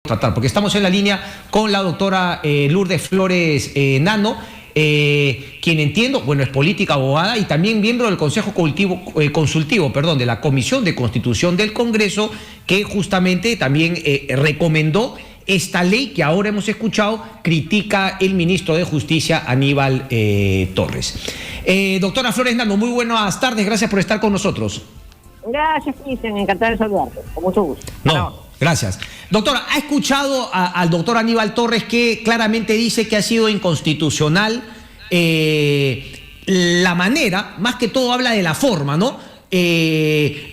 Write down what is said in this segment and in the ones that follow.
tratar, porque estamos en la línea con la doctora Lourdes Flores Nano, quien entiendo, bueno, es política, abogada y también miembro del Consejo Consultivo, de la Comisión de Constitución del Congreso, que justamente también recomendó esta ley que ahora hemos escuchado, critica el ministro de Justicia, Aníbal Torres. Doctora Flores Nano, muy buenas tardes, gracias por estar con nosotros. Gracias, Cristian, encantado de saludarte, con mucho gusto. Gracias. Doctora, ¿ha escuchado al doctor Aníbal Torres que claramente dice que ha sido inconstitucional la manera, más que todo habla de la forma, ¿no?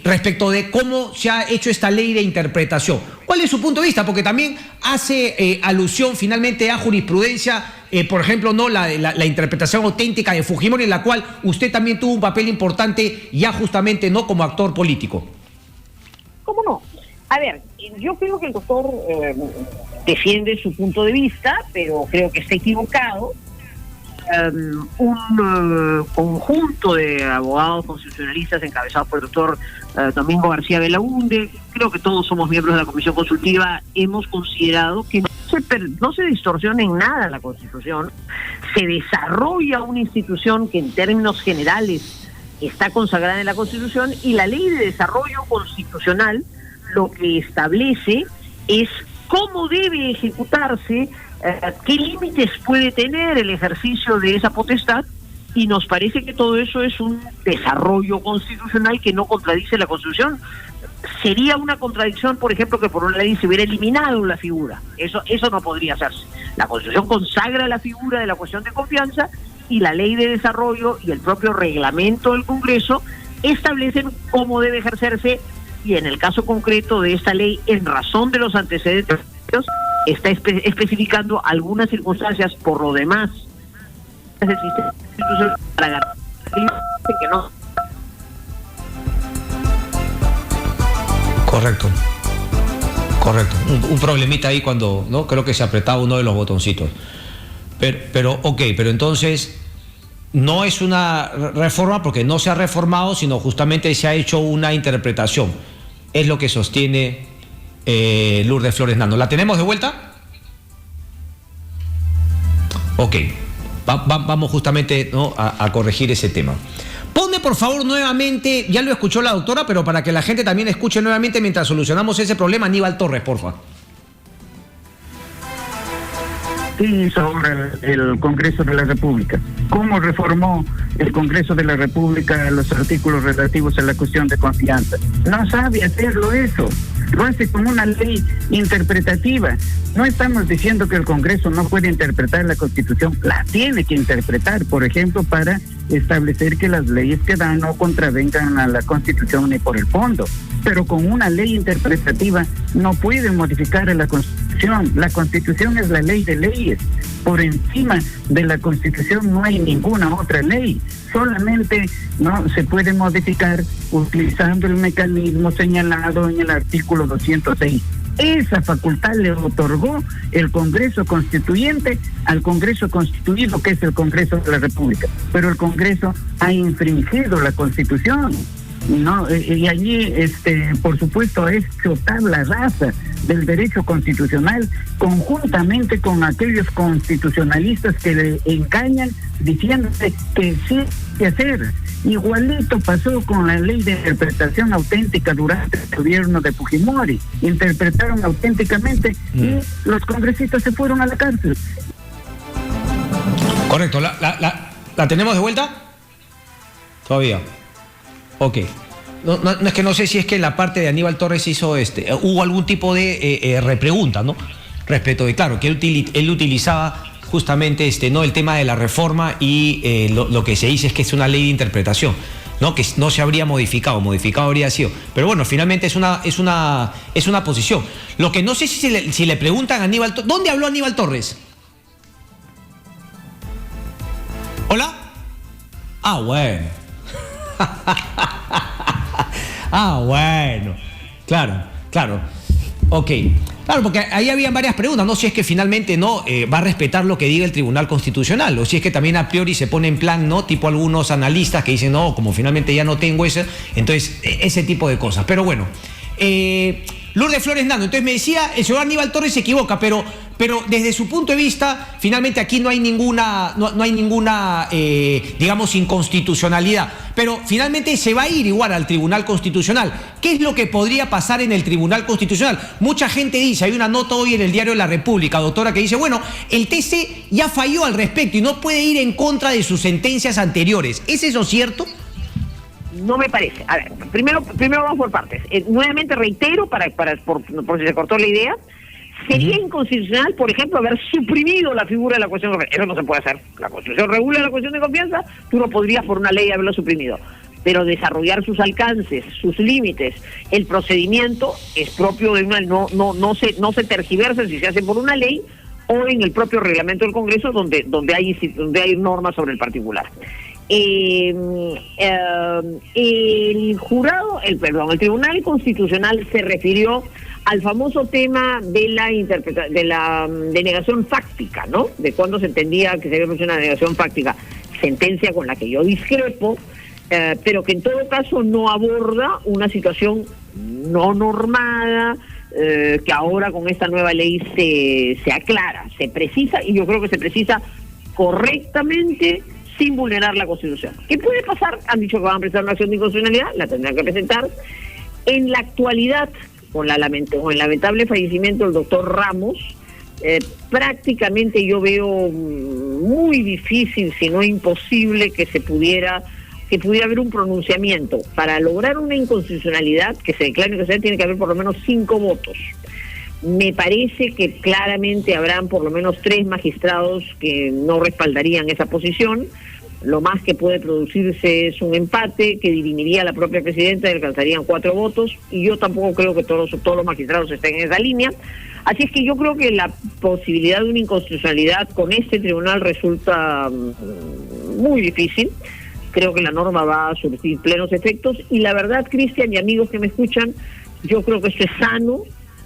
Respecto de cómo se ha hecho esta ley de interpretación? ¿Cuál es su punto de vista? Porque también hace alusión finalmente a jurisprudencia, por ejemplo, no la interpretación auténtica de Fujimori, en la cual usted también tuvo un papel importante ya justamente no como actor político. ¿Cómo no? A ver, yo creo que el doctor defiende su punto de vista, pero creo que está equivocado. Un conjunto de abogados constitucionalistas encabezados por el doctor Domingo García Belaúnde, creo que todos somos miembros de la Comisión Consultiva, hemos considerado que no se distorsiona en nada la Constitución, se desarrolla una institución que en términos generales está consagrada en la Constitución, y la Ley de Desarrollo Constitucional lo que establece es cómo debe ejecutarse, qué límites puede tener el ejercicio de esa potestad, y nos parece que todo eso es un desarrollo constitucional que no contradice la Constitución. Sería una contradicción, por ejemplo, que por una ley se hubiera eliminado la figura. Eso no podría hacerse. La Constitución consagra la figura de la cuestión de confianza, y la Ley de Desarrollo y el propio reglamento del Congreso establecen cómo debe ejercerse. Y en el caso concreto de esta ley, en razón de los antecedentes, está especificando algunas circunstancias. Por lo demás, es el sistema institucional para garantizar que no. Correcto. Un problemita ahí cuando, ¿no? Creo que se apretaba uno de los botoncitos. Pero entonces no es una reforma porque no se ha reformado, sino justamente se ha hecho una interpretación. Es lo que sostiene Lourdes Flores Nano. ¿La tenemos de vuelta? Ok. Vamos justamente, ¿no?, a corregir ese tema. Ponme por favor nuevamente, ya lo escuchó la doctora, pero para que la gente también escuche nuevamente mientras solucionamos ese problema, Aníbal Torres, porfa. ¿Qué hizo ahora el Congreso de la República? ¿Cómo reformó el Congreso de la República los artículos relativos a la cuestión de confianza? No sabe hacerlo eso. Lo hace con una ley interpretativa. No estamos diciendo que el Congreso no puede interpretar la Constitución, la tiene que interpretar, por ejemplo, para establecer que las leyes que dan no contravengan a la Constitución ni por el fondo. Pero con una ley interpretativa no puede modificar a la Constitución. La Constitución es la ley de leyes. Por encima de la Constitución no hay ninguna otra ley. Solamente no se puede modificar utilizando el mecanismo señalado en el artículo 206. Esa facultad le otorgó el Congreso Constituyente al Congreso Constituido, que es el Congreso de la República. Pero el Congreso ha infringido la Constitución. No, y allí, por supuesto, es tabla rasa del derecho constitucional, conjuntamente con aquellos constitucionalistas que le engañan diciéndose que sí hay que hacer. Igualito pasó con la ley de interpretación auténtica durante el gobierno de Fujimori. Interpretaron auténticamente y los congresistas se fueron a la cárcel. Correcto. ¿La tenemos de vuelta? Todavía. Ok. No, es que no sé si es que la parte de Aníbal Torres hizo hubo algún tipo de repregunta, ¿no? Respecto de, claro, que él utilizaba justamente ¿no?, el tema de la reforma y lo que se dice es que es una ley de interpretación, ¿no? Que no se habría modificado habría sido. Pero bueno, finalmente es una posición. Lo que no sé si le preguntan a Aníbal Torres, ¿dónde habló Aníbal Torres? ¿Hola? Ah, bueno. Bueno, claro, ok, claro, porque ahí habían varias preguntas, no si es que finalmente no va a respetar lo que diga el Tribunal Constitucional, o si es que también a priori se pone en plan, no, tipo algunos analistas que dicen, no, como finalmente ya no tengo ese, entonces ese tipo de cosas. Pero bueno, Lourdes Flores Nando. Entonces me decía, el señor Aníbal Torres se equivoca, pero desde su punto de vista, finalmente aquí no hay ninguna, digamos, inconstitucionalidad. Pero finalmente se va a ir igual al Tribunal Constitucional. ¿Qué es lo que podría pasar en el Tribunal Constitucional? Mucha gente dice, hay una nota hoy en el Diario de la República, doctora, que dice, bueno, el TC ya falló al respecto y no puede ir en contra de sus sentencias anteriores. ¿Es eso cierto? No me parece. A ver, primero vamos por partes. Nuevamente reitero, por si se cortó la idea, sería inconstitucional, por ejemplo, haber suprimido la figura de la cuestión de confianza. Eso no se puede hacer. La Constitución regula la cuestión de confianza, tú no podrías por una ley haberlo suprimido. Pero desarrollar sus alcances, sus límites, el procedimiento es propio de una... No se tergiversa si se hace por una ley o en el propio reglamento del Congreso donde hay normas sobre el particular. El Tribunal Constitucional se refirió al famoso tema de la denegación fáctica, ¿no? De cuándo se entendía que se había hecho una denegación fáctica, sentencia con la que yo discrepo, pero que en todo caso no aborda una situación no normada, que ahora con esta nueva ley se aclara, se precisa, y yo creo que se precisa correctamente, sin vulnerar la Constitución. ¿Qué puede pasar? Han dicho que van a presentar una acción de inconstitucionalidad, la tendrán que presentar. En la actualidad, con el lamentable fallecimiento del doctor Ramos, prácticamente yo veo muy difícil, si no imposible, que pudiera haber un pronunciamiento. Para lograr una inconstitucionalidad, que se declare inconstitucional, tiene que haber por lo menos 5 votos. Me parece que claramente habrán por lo menos 3 magistrados que no respaldarían esa posición. Lo más que puede producirse es un empate que dirimiría a la propia presidenta y alcanzarían 4 votos, y yo tampoco creo que todos los magistrados estén en esa línea. Así es que yo creo que la posibilidad de una inconstitucionalidad con este tribunal resulta muy difícil. Creo que la norma va a surtir plenos efectos, y la verdad, Cristian y amigos que me escuchan, yo creo que esto es sano,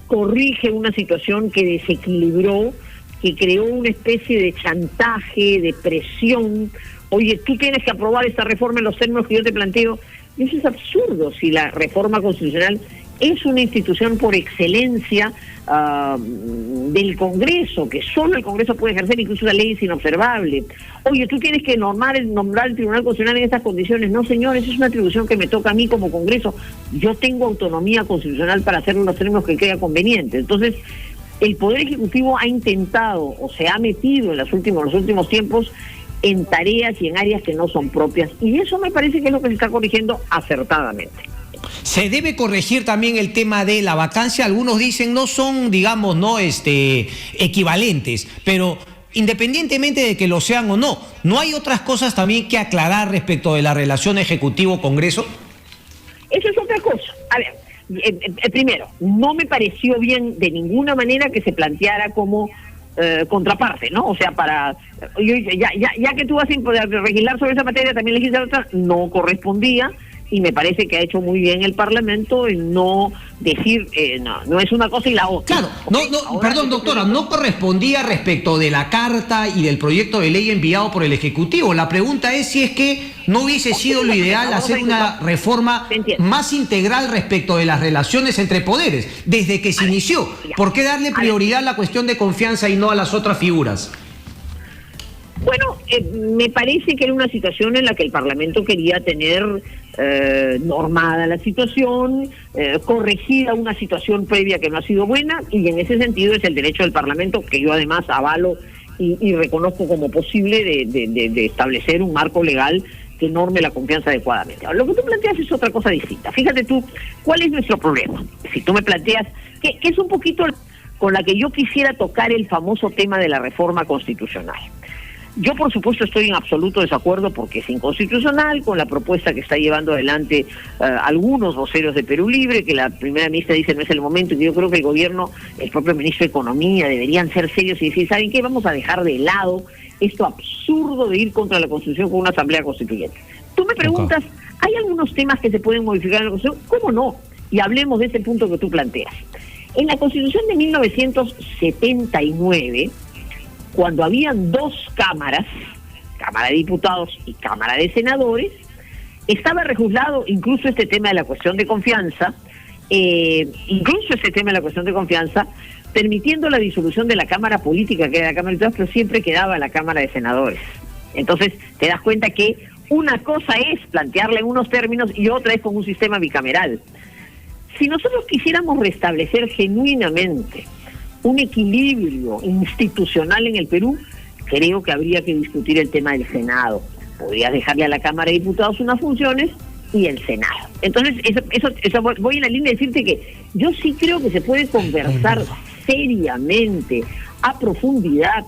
corrige una situación que desequilibró, que creó una especie de chantaje, de presión. Oye, tú tienes que aprobar esta reforma en los términos que yo te planteo. Y eso es absurdo. Si la reforma constitucional es una institución por excelencia del Congreso, que solo el Congreso puede ejercer, incluso la ley es inobservable. Oye, tú tienes que nombrar el Tribunal Constitucional en estas condiciones. No, señores, es una atribución que me toca a mí como Congreso. Yo tengo autonomía constitucional para hacerlo en los términos que crea conveniente. Entonces, el Poder Ejecutivo ha intentado o se ha metido en los últimos tiempos en tareas y en áreas que no son propias. Y eso me parece que es lo que se está corrigiendo acertadamente. Se debe corregir también el tema de la vacancia. Algunos dicen no son, digamos, equivalentes, pero independientemente de que lo sean o no, ¿no hay otras cosas también que aclarar respecto de la relación Ejecutivo-Congreso? Eso es otra cosa. A ver, primero, no me pareció bien de ninguna manera que se planteara como contraparte, ¿no? O sea, ya que tú vas a poder legislar sobre esa materia, también legislar otra, no correspondía. Y me parece que ha hecho muy bien el Parlamento en no decir, no es una cosa y la otra. Claro, perdón, doctora, no correspondía respecto de la carta y del proyecto de ley enviado por el Ejecutivo. La pregunta es si es que no hubiese sido lo ideal hacer una reforma más integral respecto de las relaciones entre poderes, desde que se inició. ¿Por qué darle prioridad a la cuestión de confianza y no a las otras figuras? Bueno, me parece que era una situación en la que el Parlamento quería tener normada la situación, corregida una situación previa que no ha sido buena, y en ese sentido es el derecho del Parlamento, que yo además avalo y reconozco como posible, de establecer un marco legal que norme la confianza adecuadamente. Ahora, lo que tú planteas es otra cosa distinta. Fíjate tú, ¿cuál es nuestro problema? Si tú me planteas, que es un poquito con la que yo quisiera tocar el famoso tema de la reforma constitucional. Yo, por supuesto, estoy en absoluto desacuerdo porque es inconstitucional con la propuesta que está llevando adelante algunos voceros de Perú Libre, que la primera ministra dice no es el momento, y yo creo que el gobierno, el propio ministro de Economía, deberían ser serios y decir, ¿saben qué? Vamos a dejar de lado esto absurdo de ir contra la Constitución con una asamblea constituyente. Tú me preguntas, ¿hay algunos temas que se pueden modificar en la Constitución? ¿Cómo no? Y hablemos de ese punto que tú planteas. En la Constitución de 1979... cuando habían 2 cámaras, Cámara de Diputados y Cámara de Senadores, estaba regulado incluso este tema de la cuestión de confianza, incluso ese tema de la cuestión de confianza, permitiendo la disolución de la Cámara Política, que era la Cámara de Diputados, pero siempre quedaba la Cámara de Senadores. Entonces, te das cuenta que una cosa es plantearla en unos términos y otra es con un sistema bicameral. Si nosotros quisiéramos restablecer genuinamente un equilibrio institucional en el Perú, creo que habría que discutir el tema del Senado. Podrías dejarle a la Cámara de Diputados unas funciones y el Senado. Entonces, eso voy en la línea de decirte que yo sí creo que se puede conversar seriamente, a profundidad,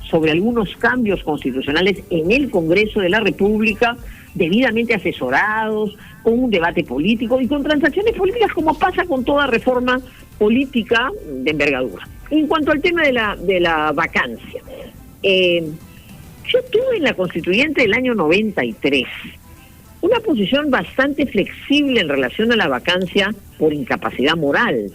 sobre algunos cambios constitucionales en el Congreso de la República, debidamente asesorados, con un debate político y con transacciones políticas, como pasa con toda reforma política de envergadura. En cuanto al tema de la vacancia, yo tuve en la Constituyente del año 93 una posición bastante flexible en relación a la vacancia por incapacidad moral.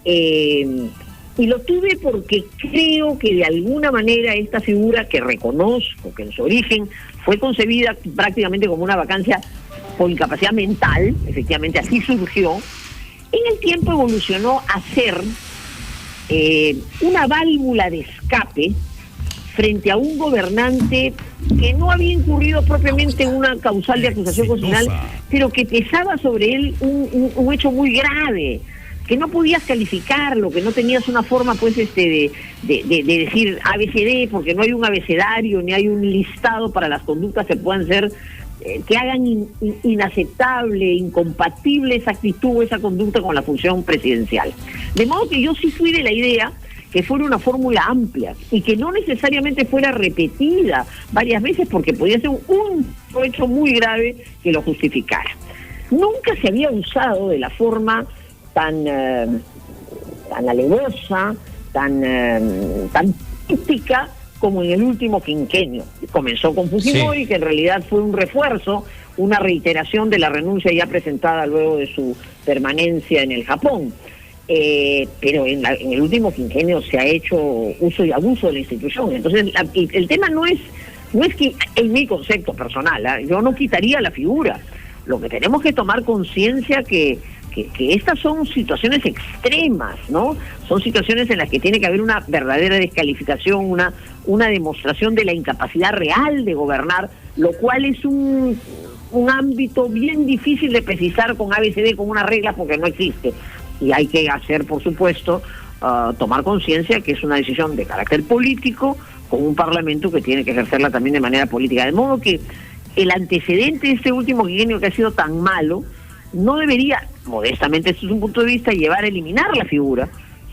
Y lo tuve porque creo que de alguna manera esta figura, que reconozco que en su origen fue concebida prácticamente como una vacancia por incapacidad mental, efectivamente así surgió, en el tiempo evolucionó a ser una válvula de escape frente a un gobernante que no había incurrido propiamente en una causal de acusación constitucional, pero que pesaba sobre él un hecho muy grave, que no podías calificarlo, que no tenías una forma pues de decir ABCD, porque no hay un abecedario ni hay un listado para las conductas que puedan ser que hagan inaceptable, incompatible esa actitud o esa conducta con la función presidencial. De modo que yo sí fui de la idea que fuera una fórmula amplia y que no necesariamente fuera repetida varias veces, porque podía ser un hecho muy grave que lo justificara. Nunca se había usado de la forma tan alevosa, tan típica como en el último quinquenio. Comenzó con Fujimori, que en realidad fue un refuerzo, una reiteración de la renuncia ya presentada luego de su permanencia en el Japón. Pero en el último quinquenio se ha hecho uso y abuso de la institución. Entonces, el tema no es que, en mi concepto personal, yo no quitaría la figura. Lo que tenemos que tomar conciencia que estas son situaciones extremas, ¿no? Son situaciones en las que tiene que haber una verdadera descalificación, una demostración de la incapacidad real de gobernar, lo cual es un ámbito bien difícil de precisar con ABCD, con una regla, porque no existe. Y hay que hacer, por supuesto, tomar conciencia que es una decisión de carácter político, con un parlamento que tiene que ejercerla también de manera política. De modo que el antecedente de este último quinquenio, que ha sido tan malo, no debería, modestamente desde un punto de vista, llevar a eliminar la figura,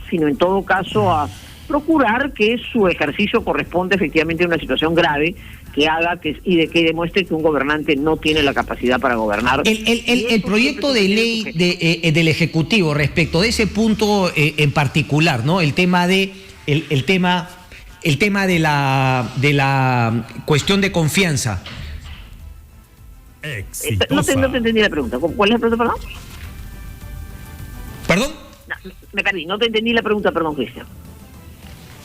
sino en todo caso a procurar que su ejercicio corresponde efectivamente a una situación grave que haga que demuestre que un gobernante no tiene la capacidad para gobernar. El proyecto de ley del Ejecutivo respecto de ese punto en particular, ¿no? El tema de la cuestión de confianza. No te entendí la pregunta. ¿Cuál es la pregunta, perdón? ¿Perdón? No, me perdí, no te entendí la pregunta, perdón, Cristian.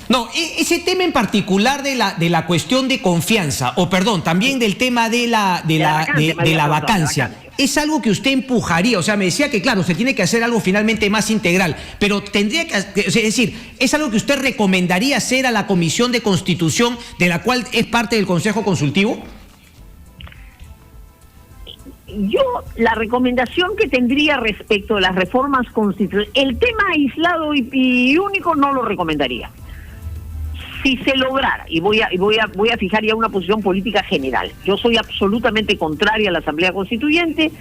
No, ese tema en particular de la cuestión de confianza, o perdón, también del tema de la vacancia, es algo que usted empujaría. O sea, me decía que claro, se tiene que hacer algo finalmente más integral, pero tendría que, es decir, ¿es algo que usted recomendaría hacer a la Comisión de Constitución, de la cual es parte del Consejo Consultivo? Yo, la recomendación que tendría respecto a las reformas constitucionales, el tema aislado y único no lo recomendaría. Si se lograra, y voy a fijar ya una posición política general, yo soy absolutamente contraria a la Asamblea Constituyente,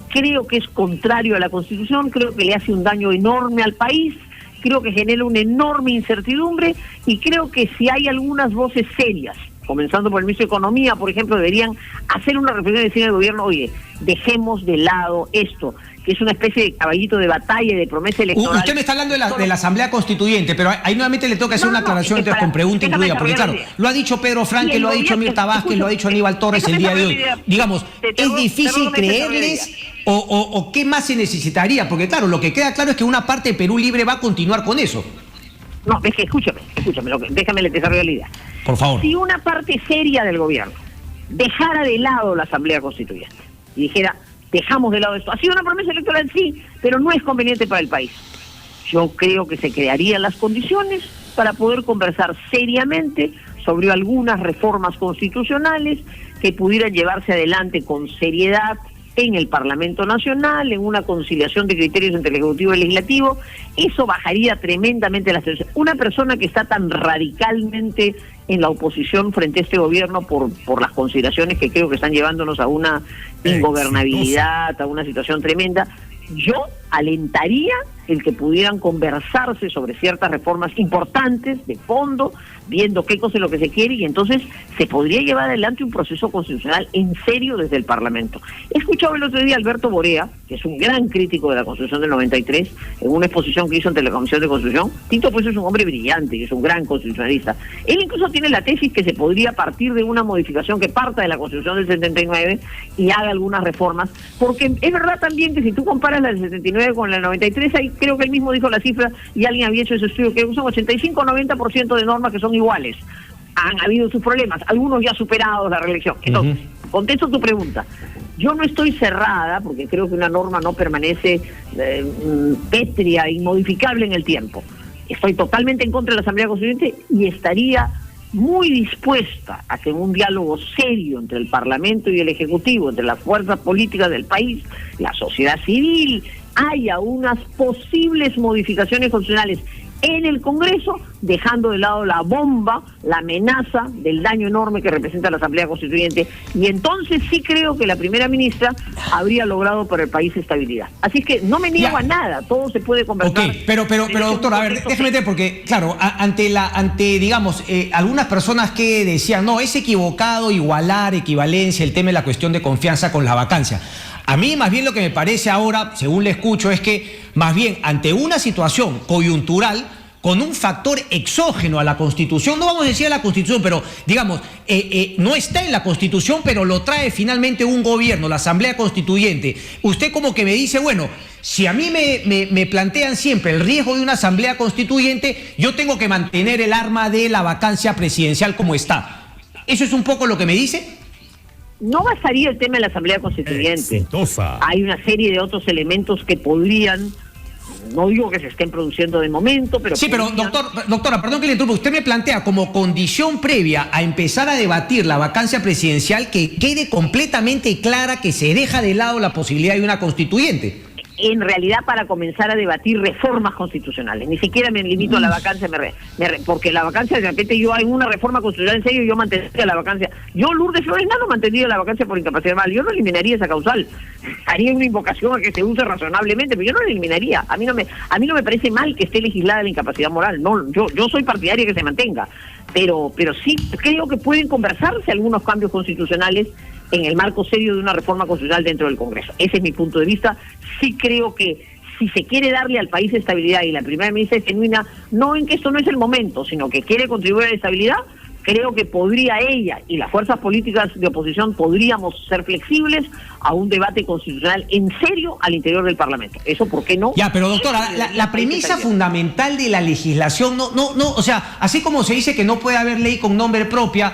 creo que es contrario a la Constitución, creo que le hace un daño enorme al país, creo que genera una enorme incertidumbre, y creo que si hay algunas voces serias, comenzando por el ministro de Economía, por ejemplo, deberían hacer una reflexión y decir al gobierno, oye, dejemos de lado esto, que es una especie de caballito de batalla y de promesa electoral. Usted me está hablando de la Asamblea Constituyente, pero ahí nuevamente le tengo que hacer una aclaración entonces, con pregunta incluida, porque claro, lo ha dicho Pedro Franque, lo ha dicho Mirta Vázquez, lo ha dicho Aníbal Torres el día de hoy. Digamos, ¿es difícil creerles o qué más se necesitaría? Porque claro, lo que queda claro es que una parte de Perú Libre va a continuar con eso. No, es que escúchame, déjame desarrollar la idea. Por favor. Si una parte seria del gobierno dejara de lado la Asamblea Constituyente y dijera, dejamos de lado esto. Ha sido una promesa electoral, sí, pero no es conveniente para el país. Yo creo que se crearían las condiciones para poder conversar seriamente sobre algunas reformas constitucionales que pudieran llevarse adelante con seriedad en el Parlamento Nacional, en una conciliación de criterios entre el Ejecutivo y el Legislativo. Eso bajaría tremendamente las tensiones. Una persona que está tan radicalmente en la oposición frente a este gobierno por las consideraciones que creo que están llevándonos a una ingobernabilidad, a una situación tremenda, yo alentaría el que pudieran conversarse sobre ciertas reformas importantes, de fondo, viendo qué cosa es lo que se quiere, y entonces se podría llevar adelante un proceso constitucional en serio desde el Parlamento. He escuchado el otro día a Alberto Borea, que es un gran crítico de la Constitución del 93, en una exposición que hizo ante la Comisión de Constitución. Tito pues es un hombre brillante y es un gran constitucionalista. Él incluso tiene la tesis que se podría partir de una modificación que parta de la Constitución del 79 y haga algunas reformas, porque es verdad también que si tú comparas la del 79 con la del 93, ahí creo que él mismo dijo la cifra y alguien había hecho ese estudio, que son 85-90% de normas que son iguales. Han habido sus problemas, algunos ya superados la reelección. Entonces, contesto tu pregunta. Yo no estoy cerrada, porque creo que una norma no permanece pétrea, inmodificable en el tiempo. Estoy totalmente en contra de la Asamblea Constituyente y estaría muy dispuesta a que en un diálogo serio entre el Parlamento y el Ejecutivo, entre las fuerzas políticas del país, la sociedad civil, haya unas posibles modificaciones constitucionales en el Congreso, dejando de lado la bomba, la amenaza del daño enorme que representa la Asamblea Constituyente, y entonces sí creo que la primera ministra habría logrado para el país estabilidad. Así que no me niego a nada, todo se puede conversar. Ok, pero doctor, a ver, déjeme meter, porque claro, ante digamos, algunas personas que decían, no, es equivocado igualar, equivalencia, el tema de la cuestión de confianza con la vacancia. A mí más bien lo que me parece ahora, según le escucho, es que más bien ante una situación coyuntural, con un factor exógeno a la Constitución, no vamos a decir a la Constitución, pero digamos, no está en la Constitución, pero lo trae finalmente un gobierno, la Asamblea Constituyente. Usted como que me dice, bueno, si a mí me plantean siempre el riesgo de una Asamblea Constituyente, yo tengo que mantener el arma de la vacancia presidencial como está. ¿Eso es un poco lo que me dice? No bastaría el tema de la Asamblea Constituyente. Exitosa. Hay una serie de otros elementos que podrían, no digo que se estén produciendo de momento, pero... Sí, pero doctora, perdón que le interrumpa, usted me plantea como condición previa a empezar a debatir la vacancia presidencial que quede completamente clara que se deja de lado la posibilidad de una constituyente. En realidad, para comenzar a debatir reformas constitucionales. Ni siquiera me limito a la vacancia, porque la vacancia, de repente yo en una reforma constitucional en serio, yo mantendría la vacancia. Yo, Lourdes Flores, no mantendría la vacancia por incapacidad moral. Yo no eliminaría esa causal. Haría una invocación a que se use razonablemente, pero yo no la eliminaría. A mí no me parece mal que esté legislada la incapacidad moral. No, yo soy partidaria que se mantenga. Pero sí creo que pueden conversarse algunos cambios constitucionales en el marco serio de una reforma constitucional dentro del Congreso. Ese es mi punto de vista. Sí creo que si se quiere darle al país estabilidad y la primera ministra es genuina, no en que esto no es el momento, sino que quiere contribuir a la estabilidad, creo que podría ella y las fuerzas políticas de oposición podríamos ser flexibles a un debate constitucional en serio al interior del Parlamento. ¿Eso por qué no? Ya, pero doctora, la premisa fundamental de la legislación, no, o sea, así como se dice que no puede haber ley con nombre propio,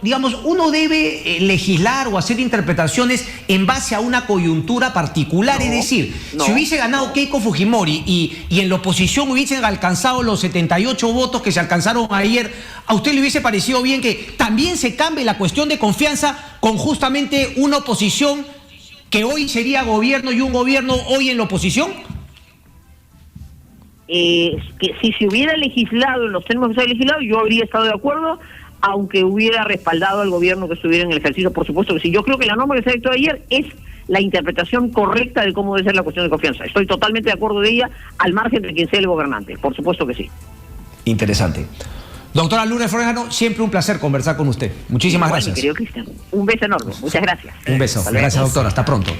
digamos, uno debe legislar o hacer interpretaciones en base a una coyuntura particular, es decir, si hubiese ganado Keiko Fujimori y en la oposición hubiesen alcanzado los 78 votos que se alcanzaron ayer, ¿a usted le hubiese parecido bien que también se cambie la cuestión de confianza con justamente una oposición que hoy sería gobierno y un gobierno hoy en la oposición? Que si se hubiera legislado en los términos que se ha legislado, yo habría estado de acuerdo, aunque hubiera respaldado al gobierno que estuviera en el ejercicio, por supuesto que sí. Yo creo que la norma que se ha dictado ayer es la interpretación correcta de cómo debe ser la cuestión de confianza. Estoy totalmente de acuerdo de ella, al margen de quien sea el gobernante, por supuesto que sí. Interesante. Doctora Lourdes Flores, siempre un placer conversar con usted. Muchísimas gracias. Querido Cristian, un beso enorme. Muchas gracias. Un beso. Gracias, doctora. Hasta pronto.